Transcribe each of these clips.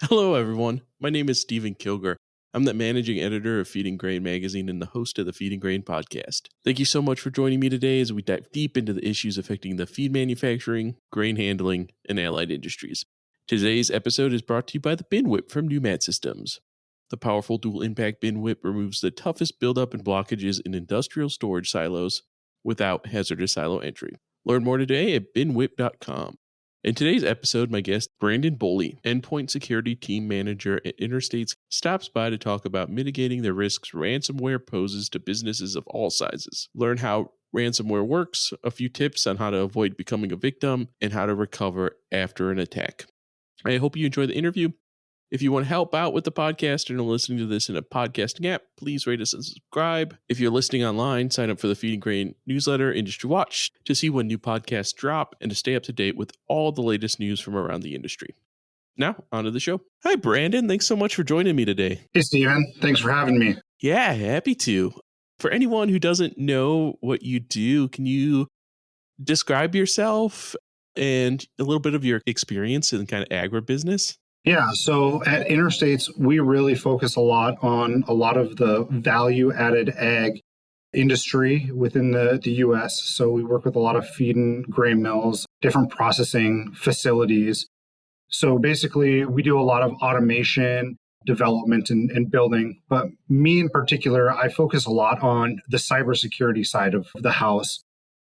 Hello, everyone. My name is Stephen Kilger. I'm the managing editor of Feed and Grain magazine and the host of the Feed and Grain podcast. Thank you so much for joining me today as we dive deep into the issues affecting the feed manufacturing, grain handling, and allied industries. Today's episode is brought to you by the Bin Whip from Newmat Systems. The powerful dual impact bin whip removes the toughest buildup and blockages in industrial storage silos without hazardous silo entry. Learn more today at binwhip.com. In today's episode, my guest, Brandon Boley, Endpoint Security Team Manager at Interstates, stops by to talk about mitigating the risks ransomware poses to businesses of all sizes. Learn how ransomware works, a few tips on how to avoid becoming a victim, and how to recover after an attack. I hope you enjoy the interview. If you want to help out with the podcast and are listening to this in a podcasting app, please rate us and subscribe. If you're listening online, sign up for the Feed and Grain newsletter Industry Watch to see when new podcasts drop and to stay up to date with all the latest news from around the industry. Now, on to the show. Hi, Brandon. Thanks so much for joining me today. Hey, Steven. Thanks for having me. Yeah, happy to. For anyone who doesn't know what you do, can you describe yourself and a little bit of your experience in kind of agribusiness? Yeah, so at Interstates, we really focus a lot on a lot of the value-added ag industry within the U.S. So we work with a lot of feed and grain mills, different processing facilities. So basically, we do a lot of automation, development, and building. But me in particular, I focus a lot on the cybersecurity side of the house.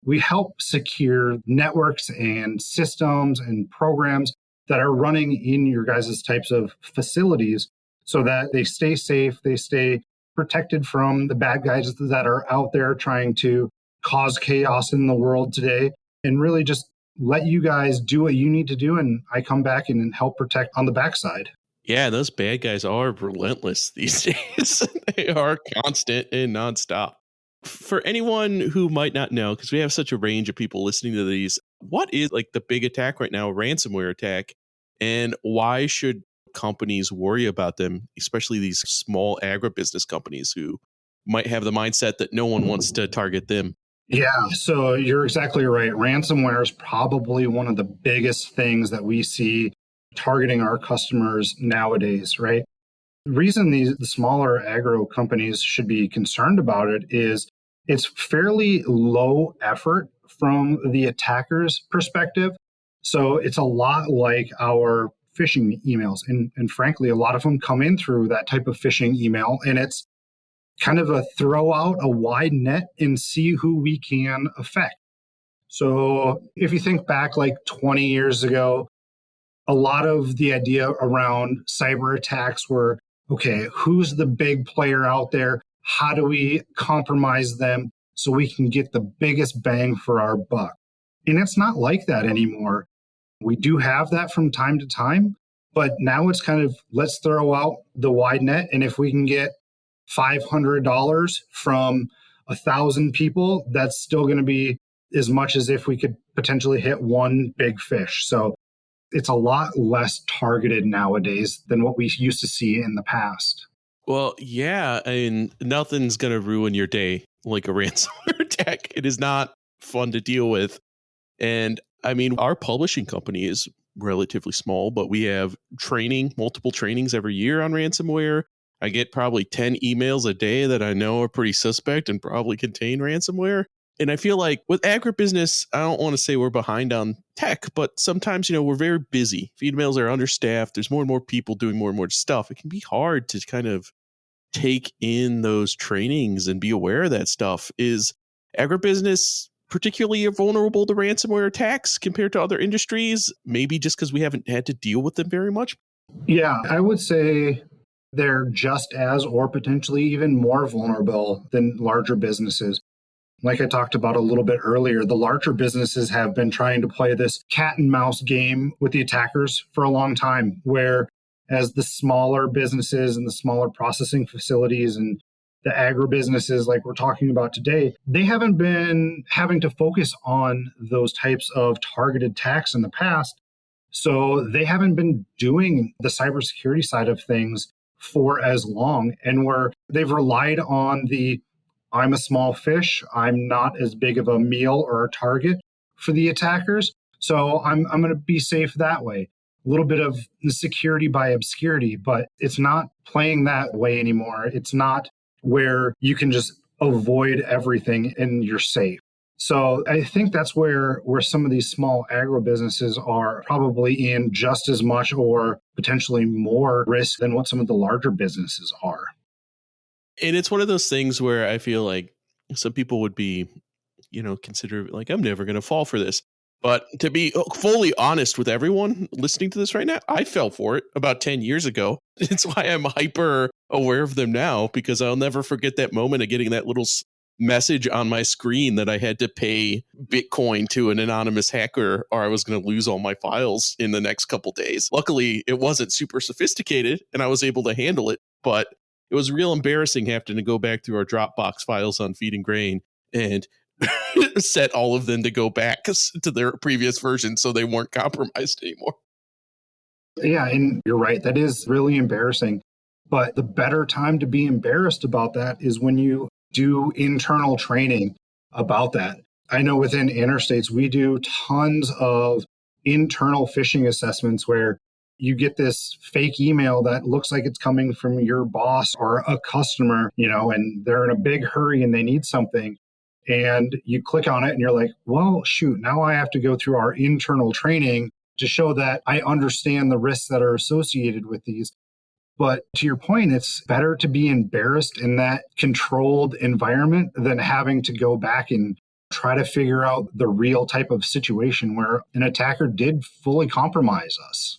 We help secure networks and systems and programs that are running in your guys' types of facilities so that they stay safe, they stay protected from the bad guys that are out there trying to cause chaos in the world today, and really just let you guys do what you need to do. And I come back and help protect on the backside. Yeah, those bad guys are relentless these days. They are constant and nonstop. For anyone who might not know, because we have such a range of people listening to these, what is like the big attack right now, a ransomware attack, and why should companies worry about them, especially these small agribusiness companies who might have the mindset that no one wants to target them? Yeah, so you're exactly right. Ransomware is probably one of the biggest things that we see targeting our customers nowadays, right? The reason the smaller agro companies should be concerned about it is it's fairly low effort from the attacker's perspective. So it's a lot like our phishing emails. And frankly, a lot of them come in through that type of phishing email. And it's kind of a throw out a wide net and see who we can affect. So if you think back like 20 years ago, a lot of the idea around cyber attacks were, okay, who's the big player out there? How do we compromise them so we can get the biggest bang for our buck? And it's not like that anymore. We do have that from time to time, but now it's kind of, let's throw out the wide net. And if we can get $500 from 1,000 people, that's still going to be as much as if we could potentially hit one big fish. So it's a lot less targeted nowadays than what we used to see in the past. Well, yeah, I mean, nothing's going to ruin your day like a ransomware attack. It is not fun to deal with. And I mean, our publishing company is relatively small, but we have multiple trainings every year on ransomware. I get probably 10 emails a day that I know are pretty suspect and probably contain ransomware. And I feel like with agribusiness, I don't want to say we're behind on tech, but sometimes, we're very busy. Feed mills are understaffed. There's more and more people doing more and more stuff. It can be hard to kind of take in those trainings and be aware of that stuff. Is agribusiness particularly vulnerable to ransomware attacks compared to other industries? Maybe just because we haven't had to deal with them very much? Yeah, I would say they're just as or potentially even more vulnerable than larger businesses. Like I talked about a little bit earlier, the larger businesses have been trying to play this cat and mouse game with the attackers for a long time, where as the smaller businesses and the smaller processing facilities and the agribusinesses like we're talking about today, they haven't been having to focus on those types of targeted attacks in the past. So they haven't been doing the cybersecurity side of things for as long. And where they've relied on I'm a small fish, I'm not as big of a meal or a target for the attackers, so I'm going to be safe that way. little bit of the security by obscurity, but it's not playing that way anymore. It's not where you can just avoid everything and you're safe. So I think that's where some of these small agro businesses are probably in just as much or potentially more risk than what some of the larger businesses are. And it's one of those things where I feel like some people would be, consider like, I'm never going to fall for this. But to be fully honest with everyone listening to this right now, I fell for it about 10 years ago. It's why I'm hyper aware of them now, because I'll never forget that moment of getting that little message on my screen that I had to pay Bitcoin to an anonymous hacker or I was going to lose all my files in the next couple days. Luckily, it wasn't super sophisticated and I was able to handle it, but it was real embarrassing having to go back through our Dropbox files on Feed and Grain and set all of them to go back to their previous version so they weren't compromised anymore. Yeah, and you're right. That is really embarrassing. But the better time to be embarrassed about that is when you do internal training about that. I know within Interstates, we do tons of internal phishing assessments where you get this fake email that looks like it's coming from your boss or a customer, and they're in a big hurry and they need something. And you click on it and you're like, well, shoot, now I have to go through our internal training to show that I understand the risks that are associated with these. But to your point, it's better to be embarrassed in that controlled environment than having to go back and try to figure out the real type of situation where an attacker did fully compromise us.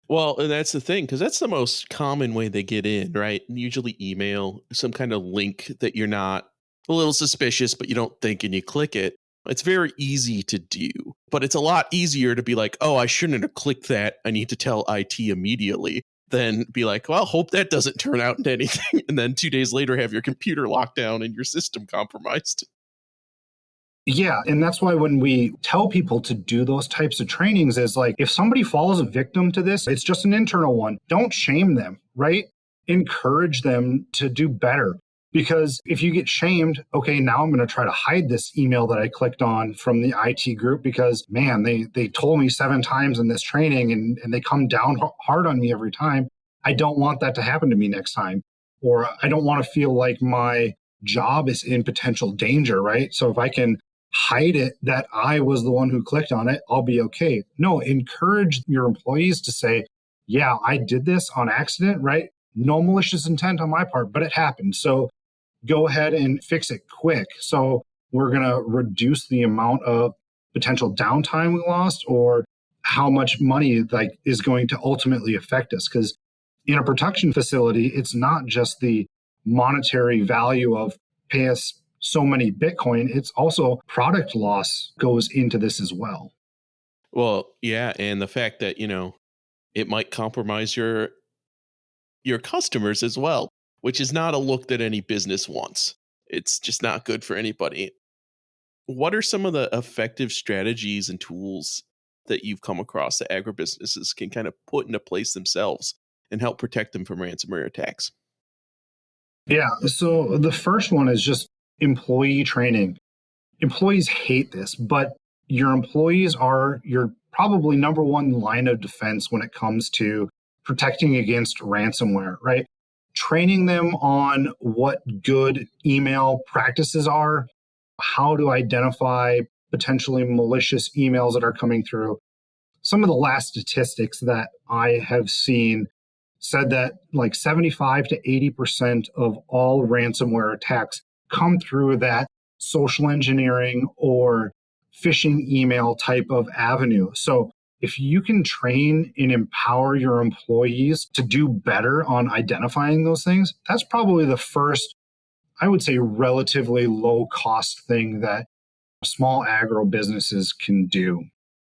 Well, and that's the thing, because that's the most common way they get in, right? Usually email, some kind of link that you're not a little suspicious, but you don't think and you click it. It's very easy to do, but it's a lot easier to be like, oh, I shouldn't have clicked that. I need to tell IT immediately. Then be like, well, hope that doesn't turn out into anything. And then 2 days later, have your computer locked down and your system compromised. Yeah. And that's why when we tell people to do those types of trainings is like, if somebody falls a victim to this, it's just an internal one. Don't shame them, right? Encourage them to do better. Because if you get shamed, okay, now I'm going to try to hide this email that I clicked on from the IT group because, man, they told me 7 times in this training and they come down hard on me every time. I don't want that to happen to me next time. Or I don't want to feel like my job is in potential danger, right? So if I can hide it that I was the one who clicked on it, I'll be okay. No, encourage your employees to say, yeah, I did this on accident, right? No malicious intent on my part, but it happened. So go ahead and fix it quick. So we're going to reduce the amount of potential downtime we lost or how much money is going to ultimately affect us. Because in a production facility, it's not just the monetary value of pay us so many Bitcoin, it's also product loss goes into this as well. Well, yeah, and the fact that, it might compromise your customers as well, which is not a look that any business wants. It's just not good for anybody. What are some of the effective strategies and tools that you've come across that agribusinesses can kind of put into place themselves and help protect them from ransomware attacks? Yeah. So the first one is just employee training. Employees hate this, but your employees are your probably number one line of defense when it comes to protecting against ransomware, right? Training them on what good email practices are, how to identify potentially malicious emails that are coming through. Some of the last statistics that I have seen said that like 75 to 80% of all ransomware attacks come through that social engineering or phishing email type of avenue. So if you can train and empower your employees to do better on identifying those things, that's probably the first, I would say, relatively low cost thing that small agro businesses can do.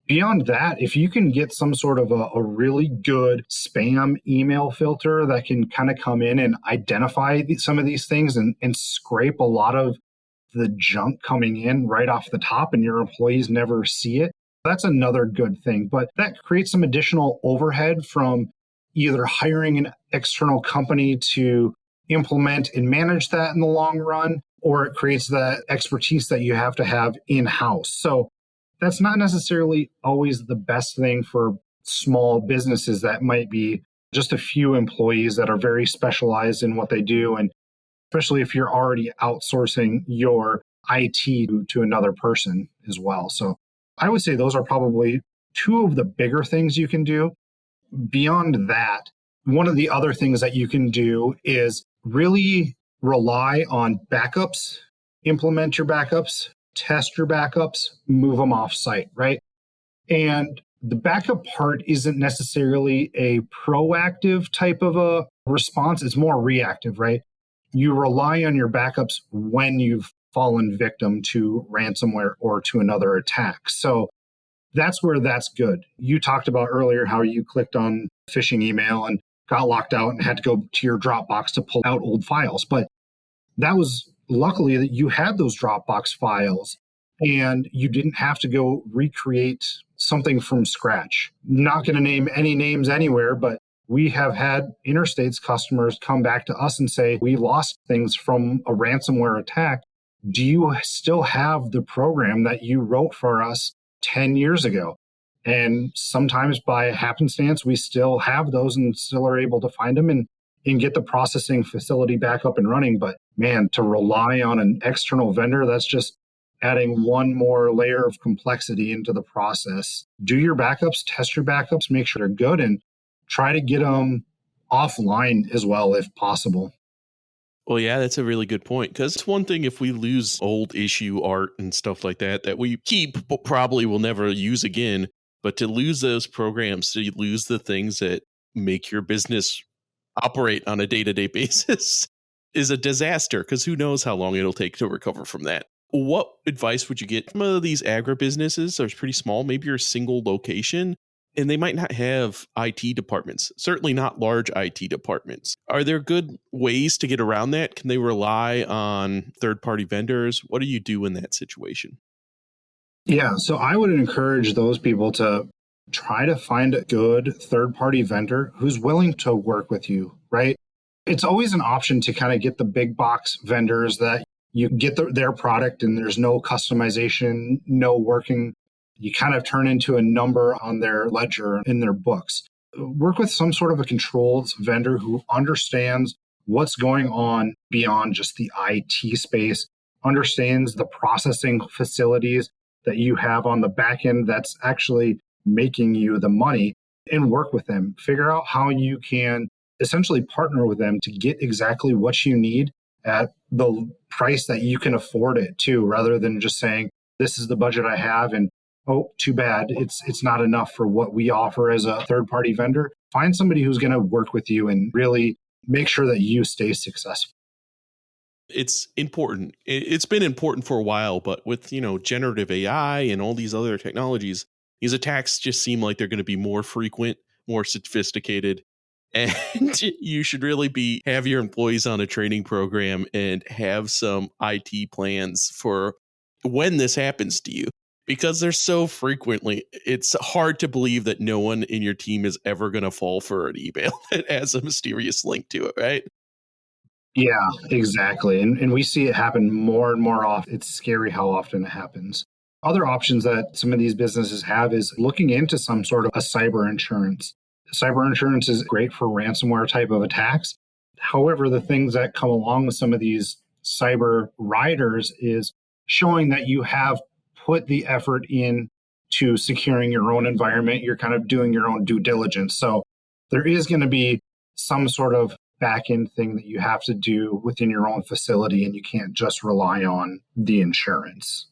Beyond that, if you can get some sort of a really good spam email filter that can kind of come in and identify some of these things and scrape a lot of the junk coming in right off the top and your employees never see it, that's another good thing. But that creates some additional overhead from either hiring an external company to implement and manage that in the long run, or it creates that expertise that you have to have in-house. So that's not necessarily always the best thing for small businesses that might be just a few employees that are very specialized in what they do. And especially if you're already outsourcing your IT to another person as well. So I would say those are probably two of the bigger things you can do. Beyond that, one of the other things that you can do is really rely on backups, implement your backups, test your backups, move them off site, right? And the backup part isn't necessarily a proactive type of a response, it's more reactive, right? You rely on your backups when you've fallen victim to ransomware or to another attack. So that's where that's good. You talked about earlier how you clicked on phishing email and got locked out and had to go to your Dropbox to pull out old files. But that was luckily that you had those Dropbox files and you didn't have to go recreate something from scratch. Not going to name any names anywhere, but we have had interstates customers come back to us and say, we lost things from a ransomware attack. Do you still have the program that you wrote for us 10 years ago? And sometimes by happenstance, we still have those and still are able to find them and get the processing facility back up and running. But man, to rely on an external vendor, that's just adding one more layer of complexity into the process. Do your backups, test your backups, make sure they're good, and try to get them offline as well if possible. Well, yeah, that's a really good point, because it's one thing if we lose old issue art and stuff like that we keep but probably will never use again. But to lose those programs, to lose the things that make your business operate on a day-to-day basis is a disaster, because who knows how long it'll take to recover from that. What advice would you get from these agribusinesses? They're pretty small, maybe you're a single location, and they might not have IT departments, certainly not large IT departments. Are there good ways to get around that? Can they rely on third-party vendors? What do you do in that situation? Yeah, so I would encourage those people to try to find a good third-party vendor who's willing to work with you, right? It's always an option to kind of get the big box vendors that you get their product and there's no customization, no working. You kind of turn into a number on their ledger in their books. Work with some sort of a controls vendor who understands what's going on beyond just the IT space, understands the processing facilities that you have on the back end that's actually making you the money, and work with them. Figure out how you can essentially partner with them to get exactly what you need at the price that you can afford it to, rather than just saying, this is the budget I have and oh, too bad, it's not enough for what we offer as a third party vendor. Find somebody who's going to work with you and really make sure that you stay successful. It's important. It's been important for a while, but with, generative AI and all these other technologies, these attacks just seem like they're going to be more frequent, more sophisticated. And you should really have your employees on a training program and have some IT plans for when this happens to you, because they're so frequently. It's hard to believe that no one in your team is ever going to fall for an email that has a mysterious link to it, right? Yeah, exactly. And we see it happen more and more often. It's scary how often it happens. Other options that some of these businesses have is looking into some sort of a cyber insurance. Cyber insurance is great for ransomware type of attacks. However, the things that come along with some of these cyber riders is showing that you have put the effort in to securing your own environment. You're kind of doing your own due diligence. So there is going to be some sort of back end thing that you have to do within your own facility, and you can't just rely on the insurance.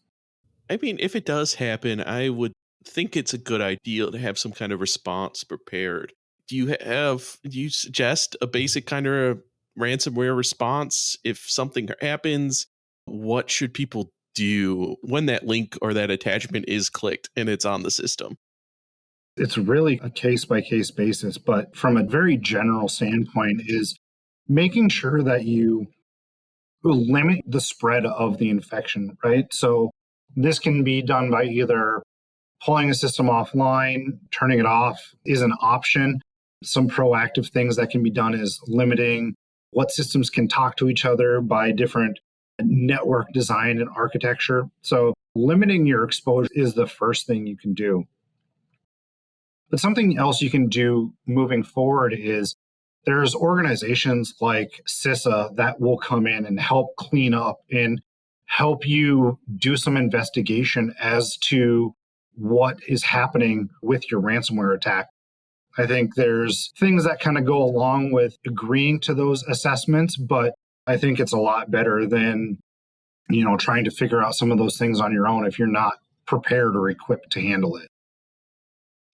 I mean, if it does happen, I would think it's a good idea to have some kind of response prepared. Do you suggest a basic kind of ransomware response if something happens? What should people do when that link or that attachment is clicked and it's on the system? It's really a case by case basis, but from a very general standpoint, is making sure that you limit the spread of the infection, right? So this can be done by either pulling a system offline, turning it off is an option. Some proactive things that can be done is limiting what systems can talk to each other by different network design and architecture. So limiting your exposure is the first thing you can do. But something else you can do moving forward is there's organizations like CISA that will come in and help clean up and help you do some investigation as to what is happening with your ransomware attack. I think there's things that kind of go along with agreeing to those assessments, but I think it's a lot better than, trying to figure out some of those things on your own if you're not prepared or equipped to handle it.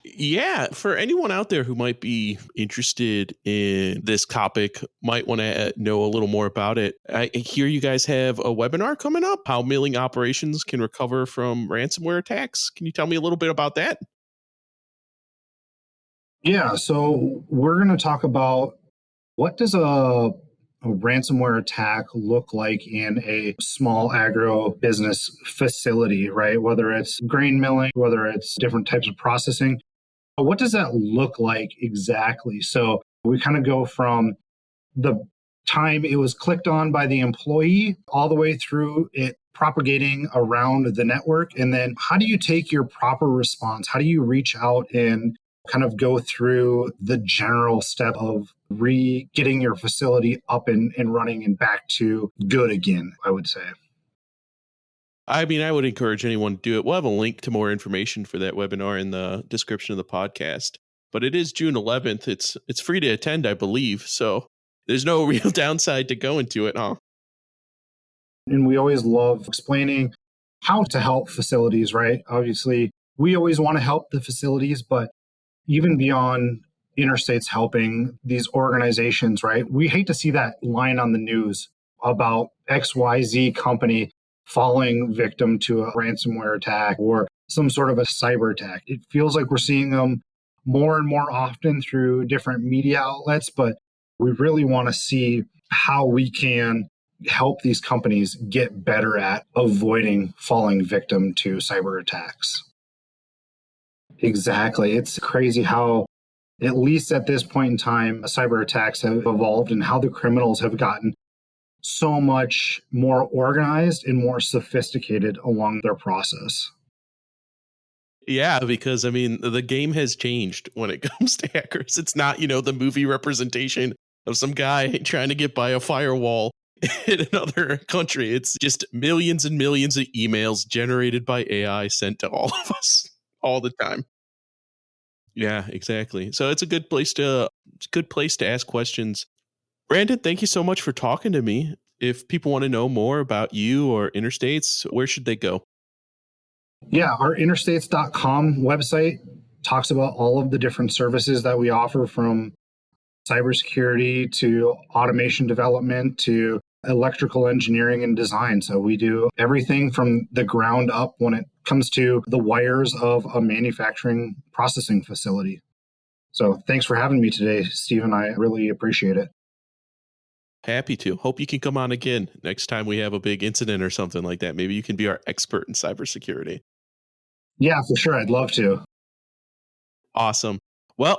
Yeah, for anyone out there who might be interested in this topic, might want to know a little more about it. I hear you guys have a webinar coming up, how milling operations can recover from ransomware attacks. Can you tell me a little bit about that? Yeah, so we're going to talk about what does a ransomware attack look like in a small agro business facility, right? Whether it's grain milling, whether it's different types of processing. What does that look like exactly? So we kind of go from the time it was clicked on by the employee all the way through it propagating around the network. And then how do you take your proper response? How do you reach out and kind of go through the general step of getting your facility up and running and back to good again, I would say. I mean, I would encourage anyone to do it. We'll have a link to more information for that webinar in the description of the podcast. But it is June 11th. It's free to attend, I believe. So there's no real downside to going to it, huh? And we always love explaining how to help facilities, right? Obviously, we always want to help the facilities, but even beyond interstates helping these organizations, right? We hate to see that line on the news about XYZ company falling victim to a ransomware attack or some sort of a cyber attack. It feels like we're seeing them more and more often through different media outlets, but we really want to see how we can help these companies get better at avoiding falling victim to cyber attacks. Exactly. It's crazy how, at least at this point in time, cyber attacks have evolved and how the criminals have gotten so much more organized and more sophisticated along their process. Yeah, because I mean, the game has changed when it comes to hackers. It's not, the movie representation of some guy trying to get by a firewall in another country. It's just millions and millions of emails generated by AI sent to all of us all the time. Yeah, exactly. So it's a good place to ask questions. Brandon, thank you so much for talking to me. If people want to know more about you or Interstates, where should they go? Yeah, our interstates.com website talks about all of the different services that we offer, from cybersecurity to automation development to electrical engineering and design. So we do everything from the ground up when it comes to the wires of a manufacturing processing facility. So thanks for having me today, Stephen. I really appreciate it. Happy to. Hope you can come on again next time we have a big incident or something like that. Maybe you can be our expert in cybersecurity. Yeah, for sure. I'd love to. Awesome. Well,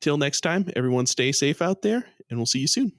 till next time, everyone stay safe out there, and we'll see you soon.